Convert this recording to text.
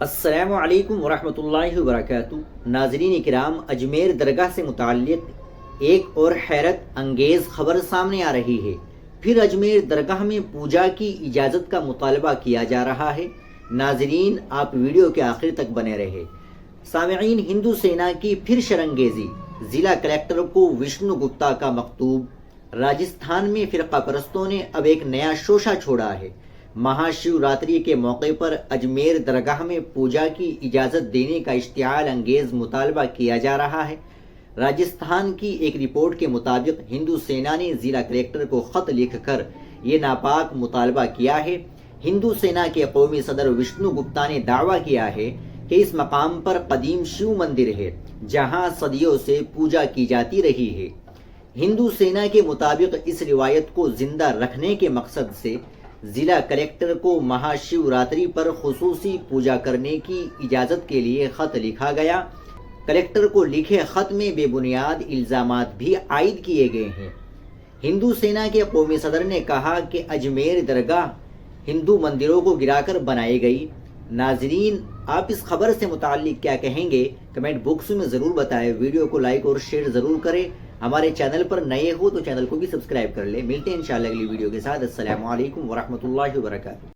السلام علیکم ورحمۃ اللہ وبرکاتہ۔ ناظرین کرام، اجمیر درگاہ سے متعلق ایک اور حیرت انگیز خبر سامنے آ رہی ہے۔ پھر اجمیر درگاہ میں پوجا کی اجازت کا مطالبہ کیا جا رہا ہے۔ ناظرین، آپ ویڈیو کے آخر تک بنے رہے۔ سامعین، ہندو سینا کی پھر شرنگیزی، ضلع کلکٹر کو وشنو گپتا کا مکتوب۔ راجستھان میں فرقہ پرستوں نے اب ایک نیا شوشہ چھوڑا ہے۔ مہا شیوراتری کے موقع پر اجمیر درگاہ میں پوجا کی اجازت دینے کا اشتعال انگیز مطالبہ کیا جا رہا ہے۔ راجستھان کی ایک رپورٹ کے مطابق ہندو سینا نے ضلع کلکٹر کو خط لکھ کر یہ ناپاک مطالبہ کیا ہے۔ ہندو سینا کے قومی صدر وشنو گپتا نے دعویٰ کیا ہے کہ اس مقام پر قدیم شیو مندر ہے جہاں صدیوں سے پوجا کی جاتی رہی ہے۔ ہندو سینا کے مطابق اس روایت کو زندہ رکھنے کے مقصد سے ضلع کلکٹر کو مہا شیوراتری پر خصوصی پوجا کرنے کی اجازت کے لیے خط لکھا گیا۔ کلکٹر کو لکھے خط میں بے بنیاد الزامات بھی عائد کیے گئے ہیں۔ ہندو سینا کے قومی صدر نے کہا کہ اجمیر درگاہ ہندو مندروں کو گرا کر بنائی گئی۔ ناظرین، آپ اس خبر سے متعلق کیا کہیں گے؟ کمنٹ باکس میں ضرور بتائیں۔ ویڈیو کو لائک اور شیئر ضرور کریں۔ ہمارے چینل پر نئے ہو تو چینل کو بھی سبسکرائب کر لیں۔ ملتے ہیں انشاءاللہ اگلی ویڈیو کے ساتھ۔ السلام علیکم ورحمۃ اللہ وبرکاتہ۔